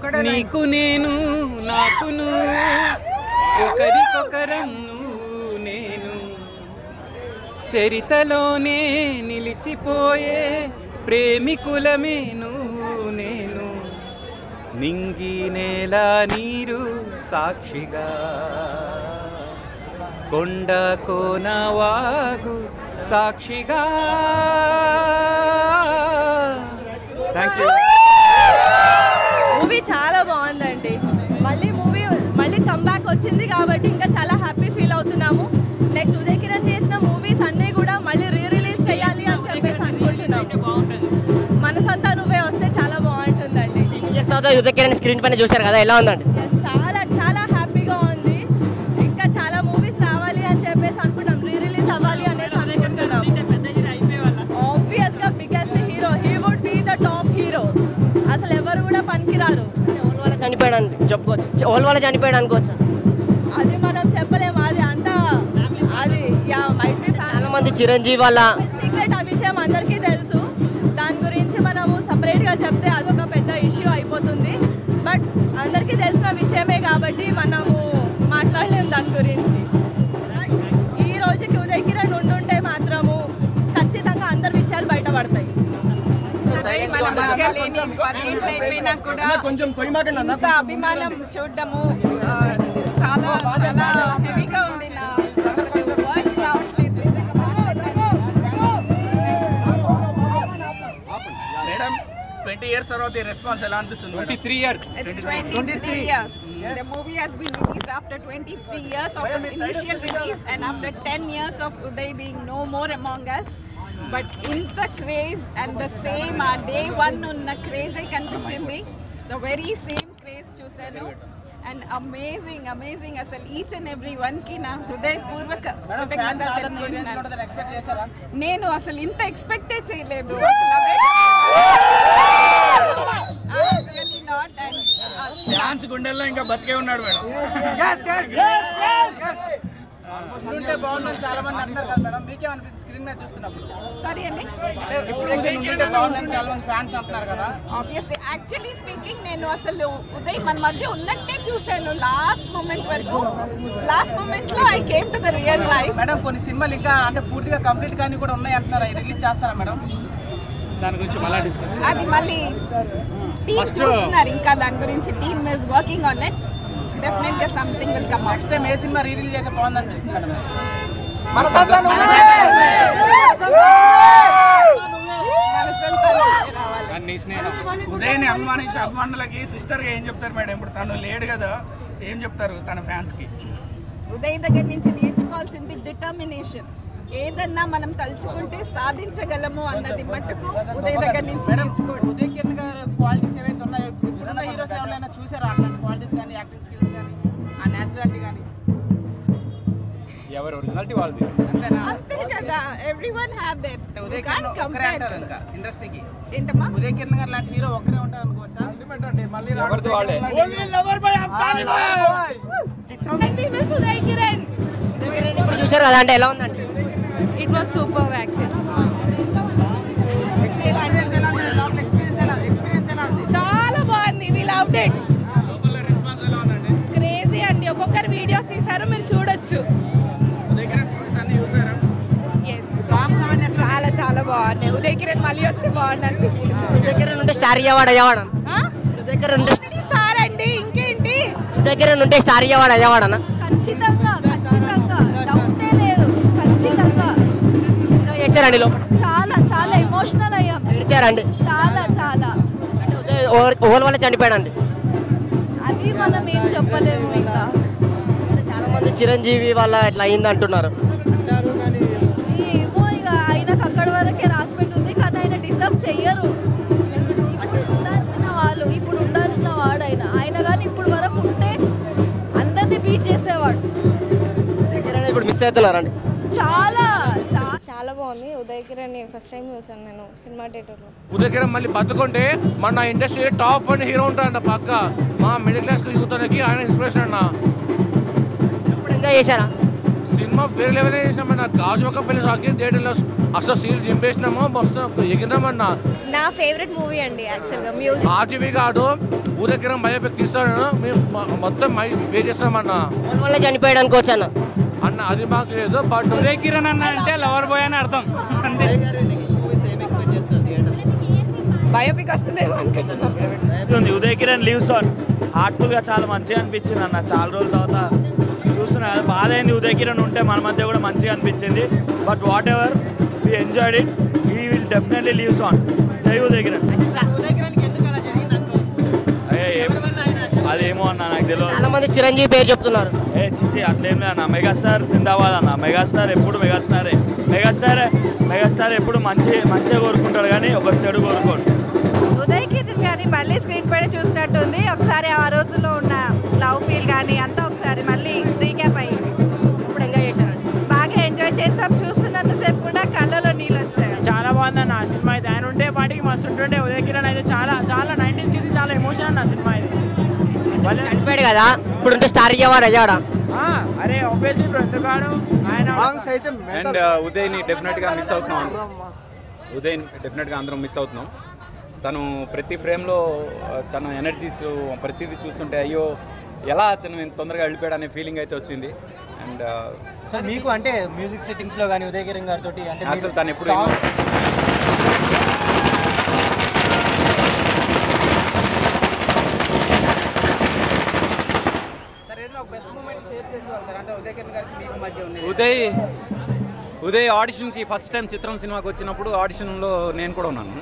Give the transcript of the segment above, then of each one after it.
నీకు నేను నాకును ఒకరికొకరన్ను నేను చరితలోనే నిలిచిపోయే ప్రేమికులమేను నేను నింగి నేల నీరు సాక్షిగా కొండ కోన వాగు సాక్షిగా. Thank you. మూవీ చాలా బాగుందండి. మళ్ళీ కంబ్యాక్ వచ్చింది కాబట్టి ఇంకా చాలా హ్యాపీ ఫీల్ అవుతున్నాము. నెక్స్ట్ ఉదయ్ కిరణ్ చేసిన మూవీస్ అన్నీ కూడా మళ్ళీ రిలీజ్ చేయాలి అని చెప్పేసి అనుకుంటున్నాము. మనసంతా నువ్వే వస్తే చాలా బాగుంటుందండి. ఉదయ్ కిరణ్ స్క్రీన్ పైన చూశారు కదా, ఎలా ఉందండి? చాలా చాలా హ్యాపీగా ఉంది. ఇంకా చాలా మూవీస్ రావాలి అని చెప్పేసి అనుకుంటాం, రిలీజ్ అవ్వాలి అనేసి అనుకుంటున్నాం. ఆబ్వియస్గా biggest hero, he would be the top hero. అసలు ఎవరు కూడా పనికిరారు. చనిపోయాడు చెప్పుకోవచ్చు, ఓల్ వల్ల చనిపోయాడు అనుకోవచ్చు. అది మనం చెప్పలేము, అది అంతా అది మైట్ బి చాలా మంది చిరంజీవి వాళ్ళ సీక్రెట్. ఆ విషయం అందరికీ తెలుసు. దాని గురించి మనము సపరేట్గా చెప్తే అదొక పెద్ద ఇష్యూ అయిపోతుంది. బట్ అందరికీ తెలిసిన విషయమే కాబట్టి మనము మాట్లాడలేము దాని గురించి. ఈ రోజుకి ఉదయ్ కిరణ్ ఉండుంటే మాత్రము ఖచ్చితంగా అందరి విషయాలు బయటపడతాయి. మన మధ్య లేని 10 ఏళ్ళు అయిపోయినా కూడా ఇంత అభిమానం చూడడము చాలా చాలా హెవీగా ఉంది. నా అసలు వర్డ్స్ రావట్లేదు. మేడం 20 years తర్వాత ఈ రెస్పాన్స్ ఎలా అనిపిస్తుంది? 23 years. It's 23 years. The movie has been released after 23 years of its initial release and after 10 years of Uday being no more among us. But in the craze and the same day one unna craze కనిపించింది. The very same craze చూసాను. And amazing అసలు each and every one కి నా హృదయపూర్వక నేను అసలు ఇంత ఎక్స్పెక్టే చేయలేదు. డాన్స్ గుండెల్లో ఇంకా బతికే ఉన్నాడు మేడం. ఉంటే బాగుందని చాలా మంది అంటారు కదా మేడం, మీకేమనిపిస్తుంది స్క్రీన్ మీద చూస్తున్నప్పుడు? సారీ అండి, బాగుందని చాలా మంది ఫ్యాన్స్ అంటున్నారు కదా. ఆబ్వియస్లీ యాక్చువల్లీ స్పీకింగ్ నేను అసలు ఉదయ్ మన మధ్య ఉన్నట్టే చూసాను లాస్ట్ మూమెంట్ వరకు. లాస్ట్ మూమెంట్ లో I came to the real life. Madam కొన్ని సినిమాలు ఇంకా అంటే పూర్తిగా కంప్లీట్ కానీ కూడా ఉన్నాయి అంటున్నారు, అవి రిలీజ్ చేస్తారా మేడం? దాని గురించి మళ్ళీ డిస్కస్ అది మళ్ళీ టీమ్ చూస్తున్నారు. ఇంకా దాని గురించి team is working on it. డెఫినెట్గా something will come. Next time ఏ సినిమా రిలీజ్ అయితే బాగుంది అనిపిస్తుంది మేడం? ఉదయ్ని అభిమానించే అభిమానులకి సిస్టర్గా ఏం చెప్తారు మేడం? ఇప్పుడు తను లేడు కదా, ఏం చెప్తారు తన ఫ్యాన్స్కి? ఉదయ్ దగ్గర నుంచి నేర్చుకోవాల్సింది డిటర్మినేషన్. ఏదన్నా మనం తలుచుకుంటే సాధించగలము అన్నది మట్టుకు ఉదయ్ దగ్గర నుంచి నేర్చుకోండి. ఉదయ్ కిరణ్ గారు క్వాలిటీస్ ఏవైతే ఉన్నాయో ఇప్పుడున్న హీరోస్ ఎవరైనా చూసారా? అట్లాంటి క్వాలిటీస్ కానీ, యాక్టింగ్ స్కిల్స్ కానీ, ఆ న్యాచురాలిటీ కానీ? ఎవరి ఒరిజినాలిటీ వాళ్ళది అంతే కదా, everyone have that. Uday Kiran ఒకరే అంటారు ఇంకా ఇండస్ట్రీకి. ఏంటమ్మా ఉదయ్ కిరణ్ గారు లాంటి హీరో ఒకరే ఉంటారు అనుకోవచ్చా? మళ్ళీ ఎవరిది వాళ్ళే. ఉదయ్ కిరణ్ ఇప్పుడు చూశారు కదా, అంటే ఎలా ఉందండి? It was super actually. చాలా బాగుంది. వి లవ్డ్ ఇట్. క్రేజీ అండి. ఒక్కొక్కరు వీడియోస్ తీసారు, మీరు చూడొచ్చు. చాలా చాలా బాగున్నాయి. ఉదయ్ కిరణ్ మళ్ళీ వస్తే బాగుంది అనిపించింది. ఉదయ్ కిరణ్ ఉంటే స్టార్ అయ్యేవాడు అయ్యేవాడు. ఉదయ్ కిరణ్ ఉంటే స్టార్ అండి, ఇంకేంటి? ఉదయ్ కిరణ్ ఉంటే స్టార్ అయ్యేవాడు అయ్యేవాడన్నా? ఖచ్చితంగా డౌటే లేదు. ఖచ్చితంగా చేశారండి లోపల. చాలా చాలా ఎమోషనల్ అయ్యాం. ఏడ్చారండి? చాలా ఓల్ వల్ల చనిపోయాడండి. అది మనం ఏం చెప్పలేము. ఇంకా చాలా మంది చిరంజీవి వల్ల ఇట్లా అయింది అంటున్నారు. ఏమో, ఇక ఆయనకు అక్కడి వరకే రాసి పెట్టుంది. కానీ ఆయన డిజర్వ్ చెయ్యరు. ఇప్పుడు ఉండాల్సిన వాడు ఆయన కానీ ఇప్పుడు వరకు ఉంటే అందరినీ బీట్ చేసేవాడు. ఇప్పుడు మిస్ అవుతున్నారండి. చాలా చాలా బాగుంది. ఉదయ్ కిరణ్ ఫస్ట్ టైం చూసాను నేను సినిమా థియేటర్లో. ఉదయ్ కిరణ్ మళ్ళీ బతుకుంటే మన ఇండస్ట్రీ టాప్ వన్ హీరో ఉంటాడంట పక్క. మా మిడిల్ క్లాస్ యూత్కి ఆయన ఇన్స్పిరేషన్ అన్న. ఇప్పుడు ఎంజాయ్ చేశారా? సినిమా వేరే లెవెల్ చేసినామన్నా. గాజు ఒక పెళ్లి సాకి థియేటర్లో అసలు సీల్ చింపేసినాము, మస్తు ఎగిరినామన్నా. నా ఫేవరెట్ మూవీ అండి యాక్చువల్గా. మ్యూజిక్ ఆర్టీవీ కాదు ఊరెక్కిన బయోపిక్ తీస్తాను, మేము మొత్తం పే చేస్తామన్నా. వల్ల చనిపోయాడు అనుకోవచ్చు అన్న అది మాకు లేదు. బట్ ఉదయ్ కిరణ్ అన్న అంటే లవర్ బాయ్ అని అర్థం. అంతే. బయోపిక్ వస్తుందేమో అనుకుంటున్నాను. ఉదయ్ కిరణ్ లీవ్స్ ఆన్ హార్ట్ఫుల్గా చాలా మంచిగా అనిపించింది అన్న. చాలా రోజుల తర్వాత చూస్తున్నా, బాధ అయింది ఉదయ్ కిరణ్ ఉంటే మన మధ్య కూడా మంచిగా అనిపించింది. But what ever we enjoyed it, he will definitely leaves on. జై ఉదయ్ కిరణ్. అదేమో అన్న నాకు తెలియదు. చాలా మంది చిరంజీవి పేరు చెప్తున్నారు. చిచ్చి అట్లేం లేదు అన్న. మెగాస్టార్ జిందాబాద్ అన్న. మెగాస్టార్ ఎప్పుడు మెగాస్టారే. మెగాస్టార్ ఎప్పుడు మంచిగా కోరుకుంటాడు కానీ ఒక చెడు కోరుకోడు. ఉదయ్ కిరణ్ గారిని మళ్ళీ స్క్రీన్ పైన చూసినట్టుంది. ఒకసారి ఆ రోజుల్లో ఉన్న లవ్ ఫీల్ కానీ అంతా ఒకసారి మళ్ళీ రీక్యాప్ అయ్యింది. ఇప్పుడు ఎంజాయ్ చేశారండి. బాగా ఎంజాయ్ చేసాం. చూస్తున్నంతసేపు కూడా కళ్ళలో నీళ్ళు వచ్చాయి. చాలా బాగుందన్న ఆ సినిమా అయితే. ఆయన ఉంటే పాటికి మస్తు ఉంటుండే. ఉదయ్ కిరణ్ అయితే చాలా 90s కి చాలా ఎమోషన్ అన్న సినిమా ఇది. చనిపోయాడు కదా, ఇప్పుడు ఉంటే స్టార్ ఇవ్వవాడు అయ్యాడా? అరే ఆబ్వియస్లీ ఇప్పుడు ఎందుకు ఆయన అండ్ ఉదయ్ని డెఫినెట్గా మిస్ అవుతున్నాం. ఉదయ్ని డెఫినెట్గా అందరం మిస్ అవుతున్నాం. తను ప్రతి ఫ్రేమ్లో తన ఎనర్జీస్ ప్రతిదీ చూస్తుంటే అయ్యో ఎలా తను ఇంత తొందరగా వెళ్ళిపోయాడు అనే ఫీలింగ్ అయితే వచ్చింది. అండ్ సార్ మీకు అంటే మ్యూజిక్ సెట్టింగ్స్లో కానీ ఉదయ్ కిరణ్ గారితో అంటే అసలు తను ఎప్పుడు ఉదయ్ ఆడిషన్కి ఫస్ట్ టైం చిత్రం సినిమాకి వచ్చినప్పుడు ఆడిషన్లో నేను కూడా ఉన్నాను.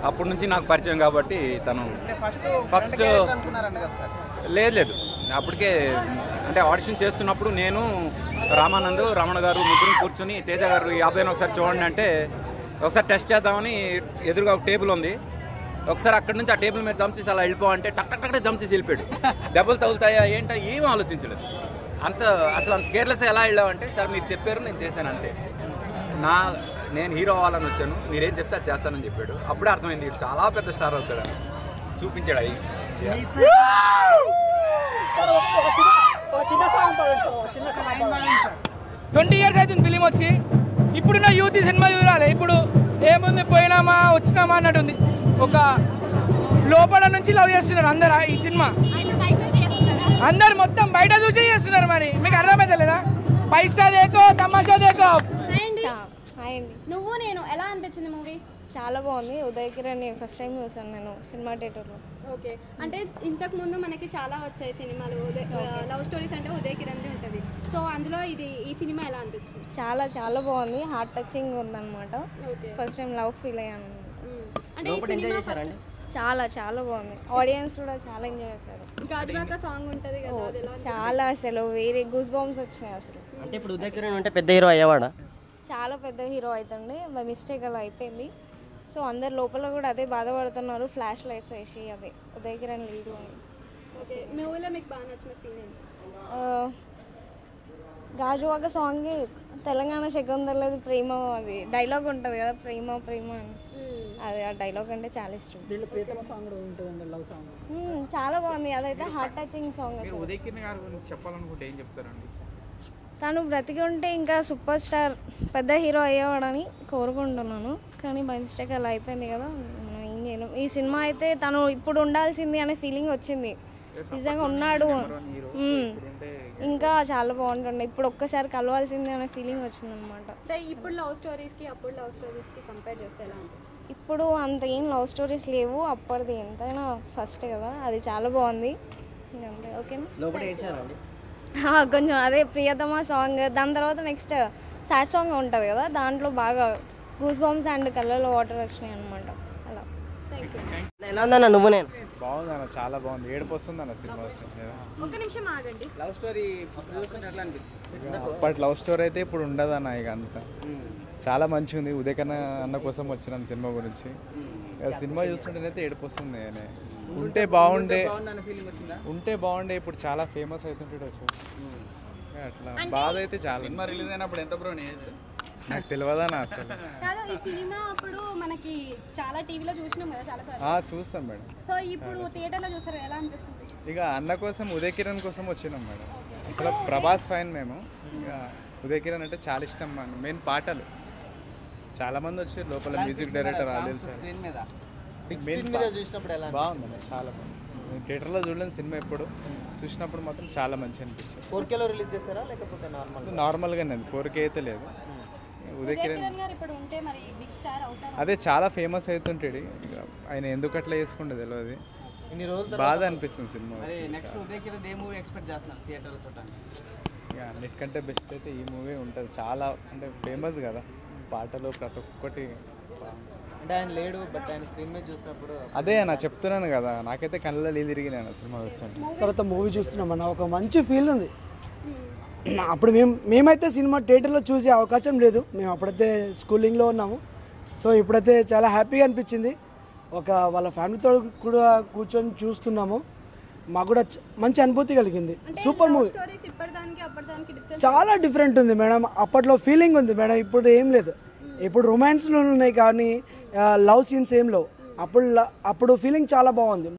అప్పటి నుంచి నాకు పరిచయం కాబట్టి తను ఫస్ట్ లేదు అప్పటికే అంటే ఆడిషన్ చేస్తున్నప్పుడు నేను రామానంద్ రమణ గారు ముగ్గురు కూర్చొని తేజ గారు 50 ఒకసారి చూడండి అంటే ఒకసారి టెస్ట్ చేద్దామని ఎదురుగా ఒక టేబుల్ ఉంది. ఒకసారి అక్కడి నుంచి ఆ టేబుల్ మీద జంప్ చేసి అలా వెళ్ళిపోవంటే టక్ జంప్ చేసి వెళ్ళిపోయాడు. దెబ్బలు తగులుతాయా ఏంటో ఏమీ ఆలోచించలేదు. అసలు అంత కేర్లెస్ ఎలా వెళ్ళామంటే సార్ మీరు చెప్పారు నేను చేశాను అంతే. నేను హీరో అవ్వాలని వచ్చాను, మీరేం చెప్తే అది చేస్తానని చెప్పాడు. అప్పుడే అర్థమైంది చాలా పెద్ద స్టార్ అవుతాడని చూపించాడు. అయ్యి 20 years అవుతుంది ఫిలిం వచ్చి. ఇప్పుడున్న యూత్ సినిమా చూడాలి. ఇప్పుడు ఏముంది పోయినామా వచ్చినామా అన్నట్టుంది. ఒక లోపల నుంచి లవ్ చేస్తున్నారు అందరు ఈ సినిమా. అందరు మొత్తం బయట చూసే చేస్తున్నారు. మరి మీకు అర్థమైతే లేదా? పైసా దేకో తమాషా దేకో. నువ్వు నేను ఎలా అనిపించింది మూవీ? చాలా బాగుంది. ఉదయ్ కిరణ్ ఫస్ట్ టైం చూసాను నేను సినిమా థియేటర్లో. ఓకే, అంటే ఇంతకు ముందు మనకి చాలా వచ్చాయి సినిమాలు, లవ్ స్టోరీస్ అంటే ఉదయ్ కిరణ్ ఉంటుంది. సో అందులో ఈ సినిమా ఎలా అనిపించింది? చాలా చాలా బాగుంది. హార్ట్ టచింగ్ ఉందన్నమాట. ఫస్ట్ టైం లవ్ ఫీల్ అయ్యాను. అంటే చాలా చాలా బాగుంది. ఆడియన్స్ కూడా చాలా ఎంజాయ్ చేశారు. గాజువాక సాంగ్ ఉంటుంది కదా, చాలా అసలు వేరే గూస్ బాంబ్స్ వచ్చినాయి అసలు. అంటే ఇప్పుడు ఉదయ్ కిరణ్ ఉంటే పెద్ద హీరో అయ్యేవాడా? చాలా పెద్ద హీరో అవుతుండే. బై మిస్టేక్ అలా అయిపోయింది. సో అందరు లోపల కూడా అదే బాధపడుతున్నారు. ఫ్లాష్ లైట్స్ వేసి అదే ఉదయ్ కిరణ్ లీడు అని. ఓకే, మూవీలో మీకు బాగా నచ్చిన సీన్ ఏంటి? గాజువాక సాంగ్ తెలంగాణ శకుంతలది ప్రేమ, అది డైలాగ్ ఉంటుంది కదా, ప్రేమ ప్రేమ అని. అది ఆ డైలాగ్ అంటే చాలా ఇష్టం. చాలా బాగుంది. అదైతే heart touching song. Uday Kiran గారి గురించి చెప్పాలనుకుంటే ఏం చెప్తారండి? తను బ్రతికి ఉంటే ఇంకా సూపర్ స్టార్ పెద్ద హీరో అయ్యేవాడని కోరుకుంటున్నాను. కానీ బై మిస్టేక్ అలా అయిపోయింది కదా, ఏం చేయలేం. ఈ సినిమా అయితే తను ఇప్పుడు ఉండాల్సింది అనే ఫీలింగ్ వచ్చింది. నిజంగా ఉన్నాడు, ఇంకా చాలా బాగుంటుండే. ఇప్పుడు ఒక్కసారి కలవాల్సింది అనే ఫీలింగ్ వచ్చింది అనమాట. అంటే ఇప్పుడు లవ్ స్టోరీస్కి అప్పుడు లవ్ స్టోరీస్కి కంపేర్ చేస్తే ఎలా ఉంటుంది? ఇప్పుడు అంత ఏం లవ్ స్టోరీస్ లేవు. అప్పటిది ఎంతైనా ఫస్ట్ కదా, అది చాలా బాగుంది. ఇంకంతే. ఓకేనా? కొంచెం అదే ప్రియతమ సాంగ్. దాని తర్వాత నెక్స్ట్ సాడ్ సాంగ్ ఉంటుంది కదా, దాంట్లో బాగా గూస్ బాంబ్స్ అండ్ కళ్ళలో వాటర్ వచ్చినాయి అనమాట. అలా. ఎలా ఉందన్న నువ్వు నేను? బాగుందన్న, చాలా బాగుంది. ఏడుపు వస్తుంది అన్న సినిమా వస్తుంది. ఒక నిమిషం ఆగండి. లవ్ స్టోరీ అప్పటి లవ్ స్టోరీ అయితే ఇప్పుడు ఉండదు అన్న. ఇక అంతా చాలా మంచిగా ఉంది. ఉదయ్ కిరణ్ అన్న కోసం వచ్చినాం సినిమా గురించి. సినిమా చూస్తుంటేనైతే ఏడుపు వస్తుంది. ఉంటే బాగుండే ఇప్పుడు చాలా ఫేమస్ అవుతుంటాడు అట్లా. బాధ అయితే చాలా. సినిమా రిలీజ్ అయినప్పుడు ఎంత బ్రో నీ ఏజ్? నాకు తెలియదా అసలు. కాదు ఈ సినిమా అప్పుడు మనకి చాలా టీవీలో చూసినాం కదా చాలా సార్లు. చూస్తాం మేడం. సో ఇప్పుడు థియేటర్లో చూసారు ఎలా అనిపిస్తుంది? ఇక అన్న కోసం ఉదయ్ కిరణ్ కోసం వచ్చినాం మేడం. అసలు ప్రభాస్ ఫ్యాన్ మేము. ఇక ఉదయ్ కిరణ్ అంటే చాలా ఇష్టం మనం. మెయిన్ పాటలు చాలా మంది వచ్చారు లోపల. మ్యూజిక్ డైరెక్టర్ ఆలేదు సార్. బాగుందండి, చాలా బాగుంది. నేను థియేటర్లో చూడలేని సినిమా ఎప్పుడు చూసినప్పుడు మాత్రం చాలా మంచి అనిపించింది. 4Kలో రిలీజ్ చేస్తారా లేకపోతే నార్మల్గానే 4K అయితే లేదు. ఉదయ్ కిరణ్ గారు ఇప్పుడు ఉంటే మరి బిగ్ స్టార్ అవుతారు. అదే చాలా ఫేమస్ అవుతుంటాడు. ఇక ఆయన ఎందుకు అట్లా చేసుకుంటే తెలియదు. ఇన్ని రోజులు బాధ అనిపిస్తుంది సినిమా. నెక్స్ట్ ఉదయ్ కిరణ్ ఏ మూవీ ఎక్స్పెక్ట్ చేస్తున్నారు థియేటర్లో చూడడానికి? ఇక అన్నిటికంటే బెస్ట్ అయితే ఈ మూవీ ఉంటుంది. చాలా అంటే ఫేమస్ కదా, పాటలు ప్రతి ఒక్కటి. అంటే ఆయన లేడు, బట్ ఆయన స్క్రీన్ మీద చూసినప్పుడు అదే నా చెప్తున్నాను కదా, నాకైతే కళ్ళలో నీళ్ళు తిరిగినాను సినిమా చూస్తుంటే. తర్వాత మూవీ చూస్తున్నామన్న ఒక మంచి ఫీల్ ఉంది. అప్పుడు మేమైతే సినిమా థియేటర్లో చూసే అవకాశం లేదు. మేము అప్పుడైతే స్కూలింగ్లో ఉన్నాము. సో ఇప్పుడైతే చాలా హ్యాపీగా అనిపించింది. వాళ్ళ ఫ్యామిలీతో కూడా కూర్చొని చూస్తున్నాము. మాకు కూడా మంచి అనుభూతి కలిగింది. సూపర్ మూవీ, చాలా డిఫరెంట్ ఉంది మేడం. అప్పట్లో ఫీలింగ్ ఉంది మేడం, ఇప్పుడు ఏం లేదు. ఇప్పుడు రొమాన్స్లు ఉన్నాయి కానీ లవ్ సీన్స్ ఏం లేవు. అప్పుడు ఫీలింగ్ చాలా బాగుంది.